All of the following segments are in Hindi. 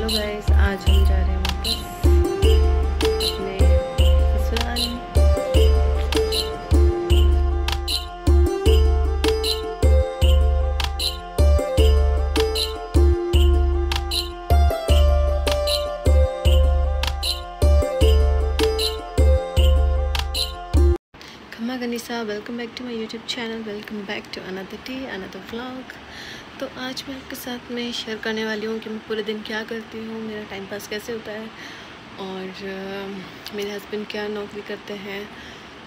गाइस, आज हम जा रहे हैं वापस अपने ससुराल। खम्मा गनीसा, welcome back to my YouTube channel, welcome back to another day another vlog. तो आज मैं आपके साथ में शेयर करने वाली हूँ कि मैं पूरे दिन क्या करती हूँ, मेरा टाइम पास कैसे होता है और मेरे हस्बैंड क्या नौकरी करते हैं।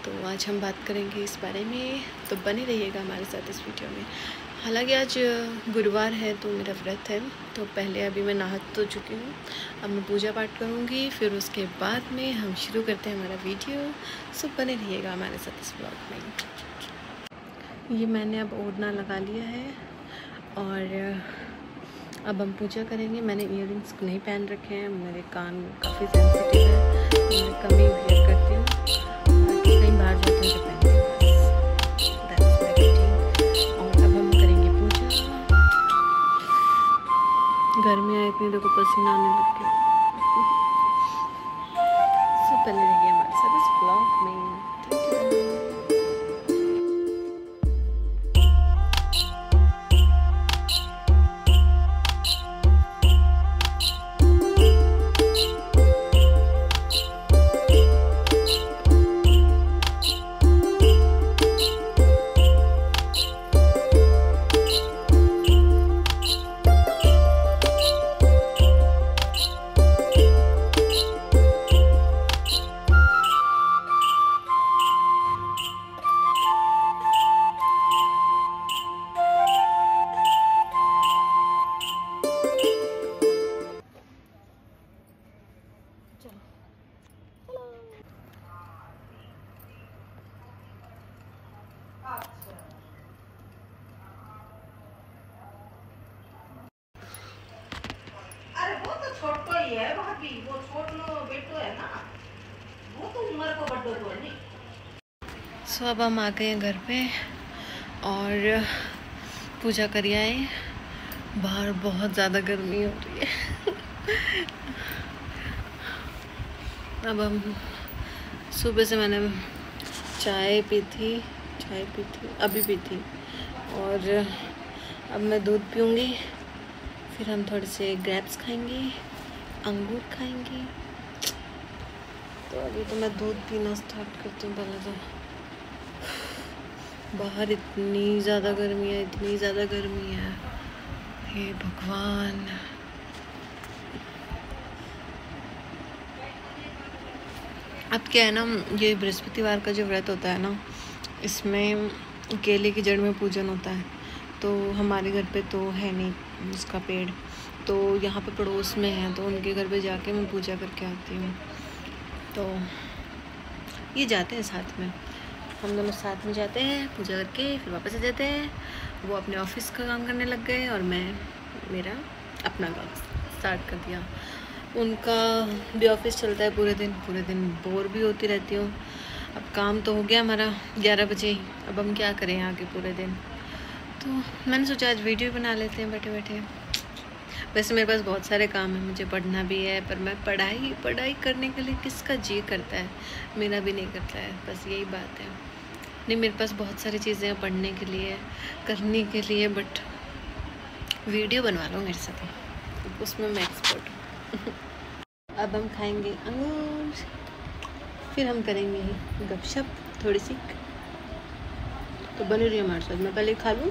तो आज हम बात करेंगे इस बारे में, तो बने रहिएगा हमारे साथ इस वीडियो में। हालांकि आज गुरुवार है तो मेरा व्रत है, तो पहले अभी मैं नहा तो चुकी हूँ। अब मैं पूजा पाठ करूँगी, फिर उसके बाद में हम शुरू करते हैं हमारा वीडियो। सो बने रहिएगा हमारे साथ इस व्लॉग में। ये मैंने अब ओढ़ना लगा लिया है और अब हम पूजा करेंगे। मैंने इयररिंग्स नहीं पहन रखे हैं, मेरे कान काफ़ी सेंसिटिव है तो मैं कम ही वेयर करती हूँ, कहीं बाहर जाते हैं तो पहनती हूँ। और अब हम करेंगे पूजा। गर्मी है इतनी, देखो पसीना आने लग गया। सब बने रहिए हमारे साथ इस ब्लॉग में। अरे वो तो छोटो ही है भाभी, वो छोटो बेटो है ना, वो तो उम्र को बड्डो तो नहीं। सो अब हम आ गए हैं घर पे और पूजा करिए आए। बाहर बहुत ज़्यादा गर्मी हो रही है। अब हम सुबह से मैंने चाय पी थी, अभी पी थी और अब मैं दूध पीऊँगी। फिर हम थोड़े से ग्रेप्स खाएंगे, अंगूर खाएंगे। तो अभी तो मैं दूध पीना स्टार्ट करती हूँ। पहले तो बाहर इतनी ज़्यादा गर्मी है, इतनी ज़्यादा गर्मी है, हे भगवान। अब क्या है ना, ये बृहस्पतिवार का जो व्रत होता है ना, इसमें केले की जड़ में पूजन होता है। तो हमारे घर पे तो है नहीं उसका पेड़, तो यहाँ पे पड़ोस में है, तो उनके घर पे जाके मैं पूजा करके आती हूँ। तो ये जाते हैं साथ में, हम दोनों साथ में जाते हैं पूजा करके, फिर वापस आ जाते हैं। वो अपने ऑफिस का काम करने लग गए और मैं मेरा अपना काम स्टार्ट कर दिया। उनका भी ऑफिस चलता है पूरे दिन बोर भी होती रहती हूँ। अब काम तो हो गया हमारा 11 बजे, अब हम क्या करें आगे पूरे दिन। तो मैंने सोचा आज वीडियो बना लेते हैं बैठे बैठे। वैसे मेरे पास बहुत सारे काम हैं, मुझे पढ़ना भी है, पर मैं पढ़ाई करने के लिए किसका जी करता है, मेरा भी नहीं करता है, बस यही बात है। नहीं, मेरे पास बहुत सारी चीज़ें हैं पढ़ने के लिए, करने के लिए, बट वीडियो बनवा लो मेरे साथ, उसमें मैं एक्सपर्ट हूँ। अब हम खाएंगे अंगूर, फिर हम करेंगे गपशप थोड़ी सी। तो बने रहिए हमारे साथ, मैं पहले खा लूँ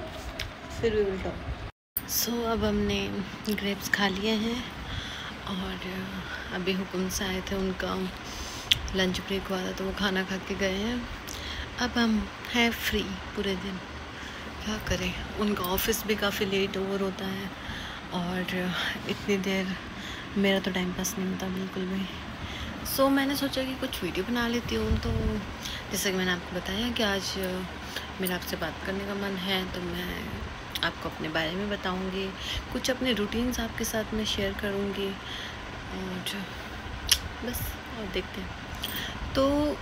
फिर भी उल्टा। सो अब हमने ग्रेप्स खा लिए हैं और अभी हुकुम से आए थे, उनका लंच ब्रेक हुआ था तो वो खाना खा के गए हैं। अब हम हैं फ्री पूरे दिन, क्या करें। उनका ऑफिस भी काफ़ी लेट ओवर होता है और इतनी देर मेरा तो टाइम पास नहीं होता बिल्कुल भी। सो मैंने सोचा कि कुछ वीडियो बना लेती हूँ। तो जैसे कि मैंने आपको बताया कि आज मेरा आपसे बात करने का मन है, तो मैं आपको अपने बारे में बताऊँगी, कुछ अपने रूटीन्स आपके साथ में शेयर करूँगी और बस, और देखते हैं। तो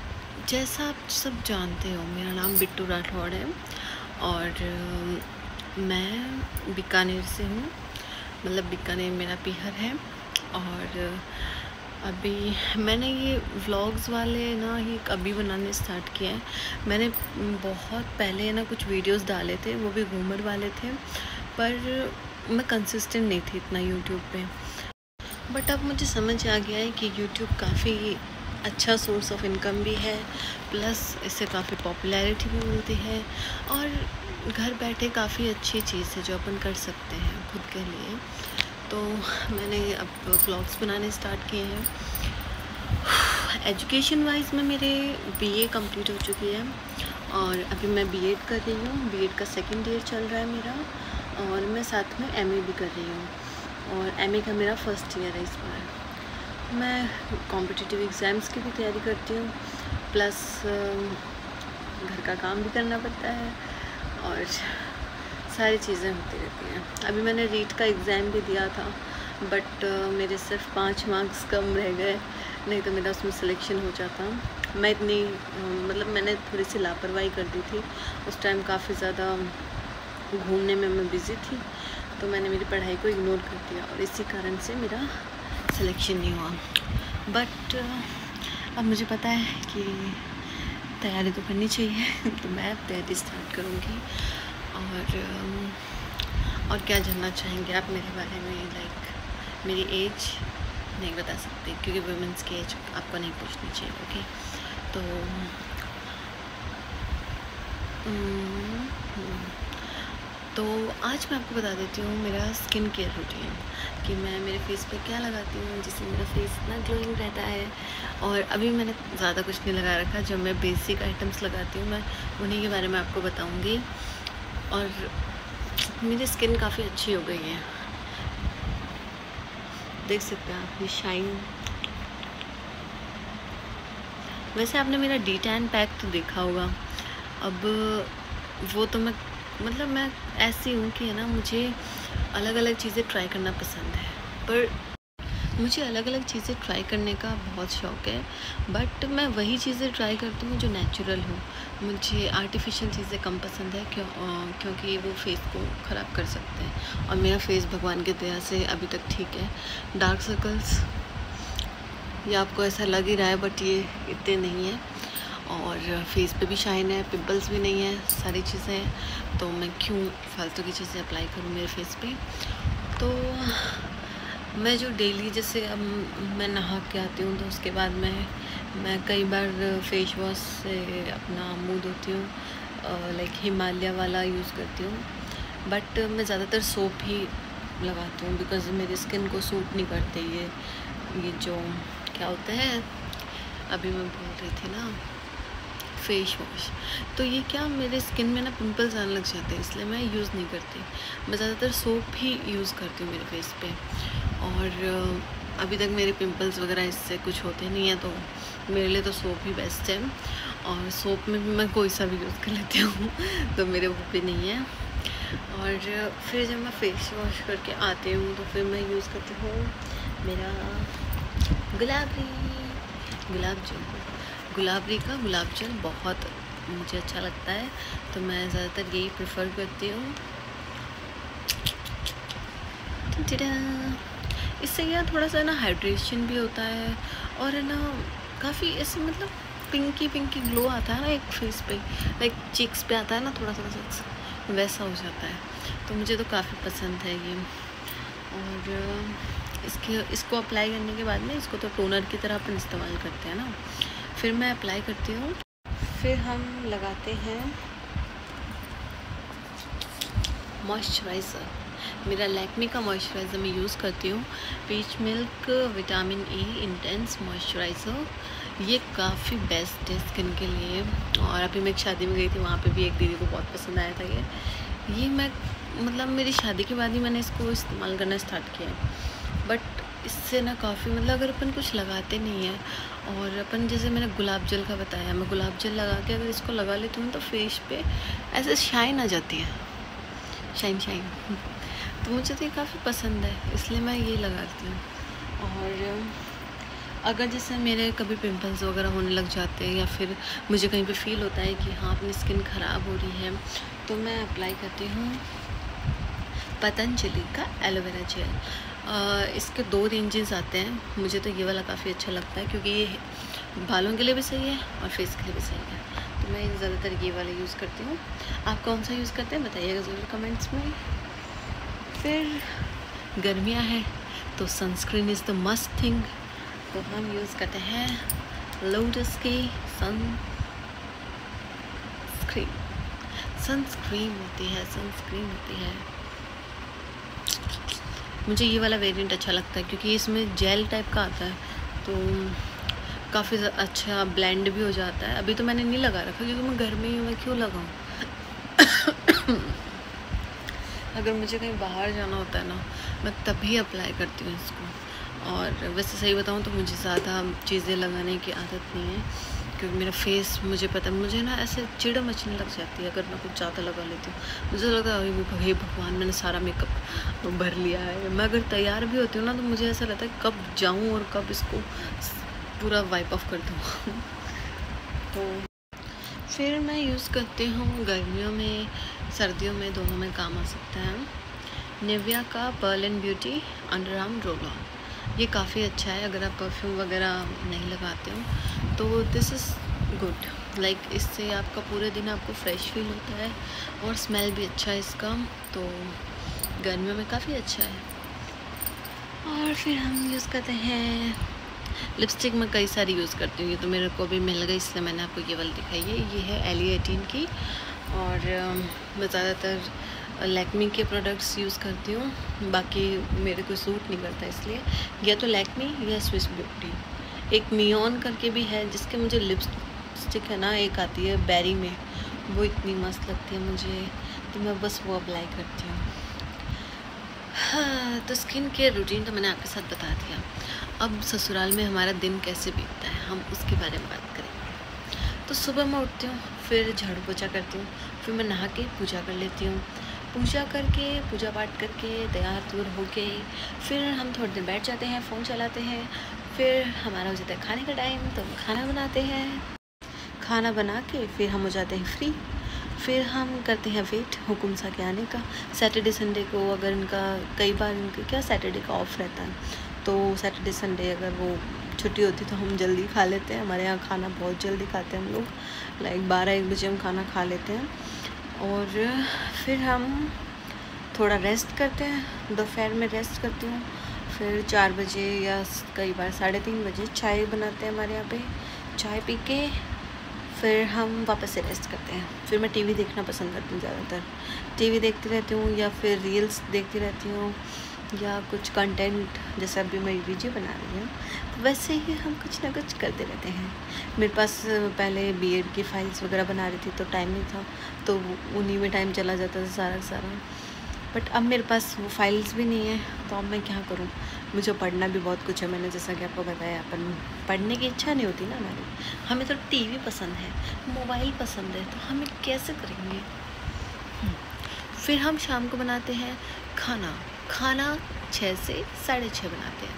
जैसा आप सब जानते हो, मेरा नाम बिट्टू राठौड़ है और मैं बीकानेर से हूँ, मतलब बीकानेर मेरा पीहर है। और अभी मैंने ये व्लॉग्स वाले ना ही अभी बनाने स्टार्ट किए हैं। मैंने बहुत पहले ना कुछ वीडियोस डाले थे, वो भी घूमर वाले थे, पर मैं कंसिस्टेंट नहीं थी इतना यूट्यूब पे। बट अब मुझे समझ आ गया है कि यूट्यूब काफ़ी अच्छा सोर्स ऑफ इनकम भी है, प्लस इससे काफ़ी पॉपुलैरिटी भी मिलती है, और घर बैठे काफ़ी अच्छी चीज़ है जो अपन कर सकते हैं खुद के लिए। तो मैंने अब व्लॉग्स बनाने स्टार्ट किए हैं। एजुकेशन वाइज में मेरे बीए कंप्लीट हो चुकी है, और अभी मैं बीएड कर रही हूँ। बीएड का सेकंड ईयर चल रहा है मेरा, और मैं साथ में एमए भी कर रही हूँ, और एमए का मेरा फर्स्ट ईयर है इस बार। मैं कॉम्पिटिटिव एग्ज़ाम्स की भी तैयारी करती हूँ, प्लस घर का काम भी करना पड़ता है, और सारी चीज़ें होती रहती हैं। अभी मैंने रीट का एग्ज़ाम भी दिया था, बट मेरे सिर्फ 5 मार्क्स कम रह गए, नहीं तो मेरा उसमें सिलेक्शन हो जाता। मैं इतनी मतलब मैंने थोड़ी सी लापरवाही कर दी थी उस टाइम, काफ़ी ज़्यादा घूमने में मैं बिज़ी थी, तो मैंने मेरी पढ़ाई को इग्नोर कर दिया, और इसी कारण से मेरा सिलेक्शन नहीं हुआ। बट अब मुझे पता है कि तैयारी तो करनी चाहिए तो मैं अब तैयारी स्टार्ट करूँगी। और क्या जानना चाहेंगे आप मेरे बारे में? लाइक मेरी एज नहीं बता सकती, क्योंकि वुमेंस की एज आपको नहीं पूछनी चाहिए, ओके? तो आज मैं आपको बता देती हूँ मेरा स्किन केयर रूटीन, कि मैं मेरे फेस पे क्या लगाती हूँ जिससे मेरा फेस इतना ग्लोइंग रहता है। और अभी मैंने ज़्यादा कुछ नहीं लगा रखा, जो मैं बेसिक आइटम्स लगाती हूँ मैं उन्हीं के बारे में आपको बताऊँगी। और मेरी स्किन काफ़ी अच्छी हो गई है, देख सकते हैं आप, ये शाइन। वैसे आपने मेरा डी टैन पैक तो देखा होगा। अब वो तो मैं ऐसी हूँ कि है ना, मुझे अलग अलग चीज़ें ट्राई करना पसंद है, पर मुझे अलग अलग चीज़ें ट्राई करने का बहुत शौक़ है। बट मैं वही चीज़ें ट्राई करती हूँ जो नेचुरल हो। मुझे आर्टिफिशियल चीज़ें कम पसंद है, क्योंकि वो फेस को ख़राब कर सकते हैं, और मेरा फेस भगवान की दया से अभी तक ठीक है। डार्क सर्कल्स ये आपको ऐसा लग ही रहा है, बट ये इतने नहीं है, और फेस पे भी शाइन है, पिंपल्स भी नहीं है, सारी चीज़ें हैं। तो मैं क्यों फालतू की चीज़ें अप्लाई करूँ मेरे फेस पे? तो मैं जो डेली, जैसे अब मैं नहा के आती हूँ तो उसके बाद मैं कई बार फेस वॉश से अपना मुंह धोती हूँ, लाइक हिमालय वाला यूज़ करती हूँ। बट मैं ज़्यादातर सोप ही लगाती हूँ, बिकॉज मेरी स्किन को सूट नहीं करते ये जो क्या होता है, अभी मैं बोल रही थी ना, फेस वॉश। तो ये क्या, मेरे स्किन में ना पिंपल्स आने लग जाते हैं, इसलिए मैं यूज़ नहीं करती। मैं ज़्यादातर सोप ही यूज़ करती हूँ मेरे फेस पे, और अभी तक मेरे पिंपल्स वगैरह इससे कुछ होते नहीं हैं, तो मेरे लिए तो सोप ही बेस्ट है। और सोप में भी मैं कोई सा भी यूज़ कर लेती हूँ तो मेरे वो भी नहीं है। और फिर जब मैं फेस वॉश करके आती हूँ तो फिर मैं यूज़ करती हूँ मेरा गुलाबरी का गुलाब जल। बहुत मुझे अच्छा लगता है, तो मैं ज़्यादातर यही प्रेफर करती हूँ। इससे यह थोड़ा सा ना हाइड्रेशन भी होता है, और है ना काफ़ी ऐसे मतलब पिंकी ग्लो आता है ना एक फेस पे, लाइक चिक्स पे आता है ना थोड़ा सा वैसा हो जाता है। तो मुझे तो काफ़ी पसंद है ये। और इसको अप्लाई करने के बाद में इसको तो टोनर की तरह अपन इस्तेमाल करते हैं ना। फिर मैं अप्लाई करती हूँ, फिर हम लगाते हैं मॉइस्चराइज़र। मेरा लैक्मे का मॉइस्चराइज़र मैं यूज़ करती हूँ, peach milk vitamin E intense moisturiser. ये काफ़ी बेस्ट है स्किन के लिए। और अभी मैं एक शादी में गई थी, वहाँ पे भी एक दीदी को बहुत पसंद आया था ये मैं मतलब मेरी शादी के बाद ही मैंने इसको इस्तेमाल करना स्टार्ट किया है। बट इससे ना काफ़ी मतलब अगर अपन कुछ लगाते नहीं हैं, और अपन जैसे मैंने गुलाब जल का बताया, मैं गुलाब जल लगा के अगर इसको लगा लेती हूँ तो फेस पे ऐसे शाइन आ जाती है, शाइन तो मुझे तो ये काफ़ी पसंद है, इसलिए मैं ये लगाती हूँ। और अगर जैसे मेरे कभी पिंपल्स वगैरह होने लग जाते हैं, या फिर मुझे कहीं पे फील होता है कि हाँ अपनी स्किन ख़राब हो रही है, तो मैं अप्लाई करती हूँ पतंजलि का एलोवेरा जेल। इसके 2 रेंजेस आते हैं। मुझे तो ये वाला काफ़ी अच्छा लगता है क्योंकि ये बालों के लिए भी सही है और फेस के लिए भी सही है, तो मैं ज़्यादातर ये वाला यूज़ करती हूँ। आप कौन सा यूज़ करते हैं बताइएगा ज़रूर कमेंट्स में। फिर गर्मियाँ हैं तो sunscreen is the must thing, तो हम यूज़ करते हैं लोटस की सनस्क्रीन होती है। मुझे ये वाला वेरिएंट अच्छा लगता है क्योंकि इसमें जेल टाइप का आता है, तो काफ़ी अच्छा ब्लेंड भी हो जाता है। अभी तो मैंने नहीं लगा रखा क्योंकि मैं घर में ही हूँ, मैं क्यों लगाऊँ। अगर मुझे कहीं बाहर जाना होता है ना, मैं तभी अप्लाई करती हूँ इसको। और वैसे सही बताऊँ तो मुझे ज़्यादा चीज़ें लगाने की आदत नहीं है क्योंकि मेरा फेस, मुझे पता है, मुझे ना ऐसे चिड़ मचने लग जाती है अगर मैं कुछ ज़्यादा लगा लेती हूँ। मुझे लगता है हे भगवान, मैंने सारा मेकअप भर लिया है। मैं अगर तैयार भी होती हूँ ना तो मुझे ऐसा लगता है कब जाऊँ और कब इसको पूरा वाइप ऑफ कर दूँ। तो फिर मैं यूज़ करती हूँ गर्मियों में, सर्दियों में, दोनों में काम आ सकता है, निविया का Perl and beauty under arm roll on. ये काफ़ी अच्छा है अगर आप परफ्यूम वगैरह नहीं लगाते हो तो दिस इज़ गुड। लाइक इससे आपका पूरे दिन आपको फ्रेश फील होता है और स्मेल भी अच्छा है इसका, तो गर्मियों में काफ़ी अच्छा है। और फिर हम यूज़ करते हैं लिपस्टिक। मैं कई सारी यूज़ करती हूँ, ये तो मेरे को भी मिल गई इसलिए मैंने आपको ये वाली दिखाई है। ये है L18 की और मैं ज़्यादातर लैक्मी के प्रोडक्ट्स यूज़ करती हूँ, बाकी मेरे को सूट नहीं करता इसलिए या तो लैक्मी या स्विस ब्यूटी। एक मियोन करके भी है जिसके मुझे लिपस्टिक है ना, एक आती है बेरी में, वो इतनी मस्त लगती है मुझे, तो मैं बस वो अप्लाई करती हूँ। हाँ, तो स्किन केयर रूटीन तो मैंने आपके साथ बता दिया। अब ससुराल में हमारा दिन कैसे बीतता है हम उसके बारे में बात करेंगे। तो सुबह मैं उठती हूँ, फिर झाड़ू पोछा करती हूँ, फिर मैं नहा के पूजा कर लेती हूँ। पूजा करके, पूजा पाठ करके तैयार तुर होके फिर हम थोड़ी देर बैठ जाते हैं, फ़ोन चलाते हैं। फिर हमारा हो जाता है खाने का टाइम, तो हम खाना बनाते हैं। खाना बना के फिर हम हो जाते हैं फ्री। फिर हम करते हैं वेट हुकुम सा के आने का। सैटरडे संडे को अगर इनका, कई बार इनका क्या सैटरडे का ऑफ रहता है, तो सैटरडे संडे अगर वो छुट्टी होती तो हम जल्दी खा लेते हैं। हमारे यहाँ खाना बहुत जल्दी खाते हैं हम लोग, लाइक 12-1 बजे हम खाना खा लेते हैं। और फिर हम थोड़ा रेस्ट करते हैं, दोपहर में रेस्ट करती हूँ। फिर 4 बजे या कई बार 3:30 बजे चाय बनाते हैं हमारे यहाँ पे। चाय पी के फिर हम वापस से रेस्ट करते हैं। फिर मैं टीवी देखना पसंद करती हूँ, ज़्यादातर टीवी देखती रहती हूँ या फिर रील्स देखती रहती हूँ या कुछ कंटेंट, जैसे अभी मैं वीडियो बना रही हूँ, तो वैसे ही हम कुछ ना कुछ करते रहते हैं। मेरे पास पहले बीएड की फाइल्स वगैरह बना रही थी तो टाइम नहीं था, तो उन्हीं में टाइम चला जाता था सारा। बट अब मेरे पास वो फाइल्स भी नहीं है, तो अब मैं क्या करूँ। मुझे पढ़ना भी बहुत कुछ है, मैंने जैसा कि आपको बताया, अपन पढ़ने की इच्छा नहीं होती ना हमारी। हमें तो टीवी पसंद है, मोबाइल पसंद है, तो हमें कैसे करेंगे। फिर हम शाम को बनाते हैं खाना 6 से 6:30 बनाते हैं।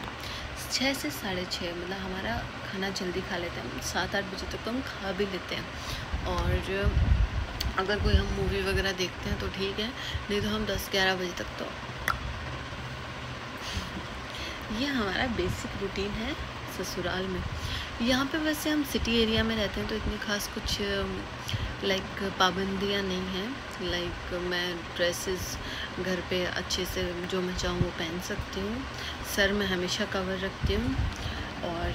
6 से 6:30 मतलब हमारा खाना जल्दी खा लेते हैं हम, 7-8 बजे तक तो हम खा भी लेते हैं। और अगर कोई हम मूवी वगैरह देखते हैं तो ठीक है, नहीं तो हम 10-11 बजे तक तो। ये हमारा बेसिक रूटीन है ससुराल में। यहाँ पे वैसे हम सिटी एरिया में रहते हैं तो इतनी खास कुछ लाइक पाबंदियाँ नहीं हैं। लाइक मैं ड्रेसेस घर पे अच्छे से जो मैं चाहूँ वो पहन सकती हूँ। सर में हमेशा कवर रखती हूँ और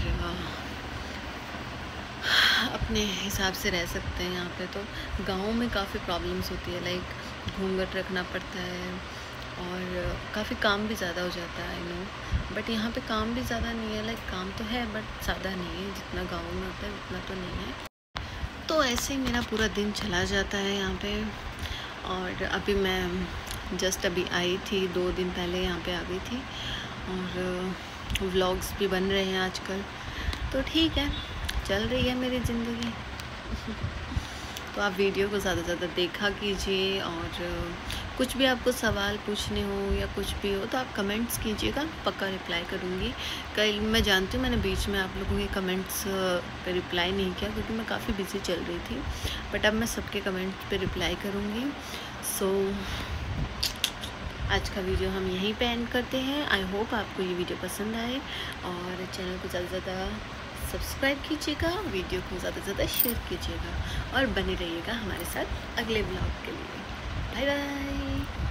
अपने हिसाब से रह सकते हैं यहाँ पे। तो गाँव में काफ़ी प्रॉब्लम्स होती है, लाइक घूंघट रखना पड़ता है और काफ़ी काम भी ज़्यादा हो जाता है, आई नो। बट यहाँ पे काम भी ज़्यादा नहीं है, लाइक काम तो है बट ज़्यादा नहीं है, जितना गाँव में होता है उतना तो नहीं है। तो ऐसे ही मेरा पूरा दिन चला जाता है यहाँ पे। और अभी मैं जस्ट अभी आई थी, 2 दिन पहले यहाँ पे आ गई थी और व्लॉग्स भी बन रहे हैं आजकल, तो ठीक है, चल रही है मेरी ज़िंदगी। तो आप वीडियो को ज़्यादा से ज़्यादा देखा कीजिए और कुछ भी आपको सवाल पूछने हो या कुछ भी हो तो आप कमेंट्स कीजिएगा, पक्का रिप्लाई करूँगी। कल मैं जानती हूँ मैंने बीच में आप लोगों के कमेंट्स पे रिप्लाई नहीं किया क्योंकि मैं काफ़ी बिजी चल रही थी, बट अब मैं सबके कमेंट्स पे रिप्लाई करूँगी। सो आज का वीडियो हम यहीं पे एंड करते हैं। आई होप आपको ये वीडियो पसंद आए और चैनल को ज़्यादा से ज़्यादा सब्सक्राइब कीजिएगा, वीडियो को ज़्यादा से ज़्यादा शेयर कीजिएगा और बने रहिएगा हमारे साथ अगले ब्लॉग के लिए। Bye bye.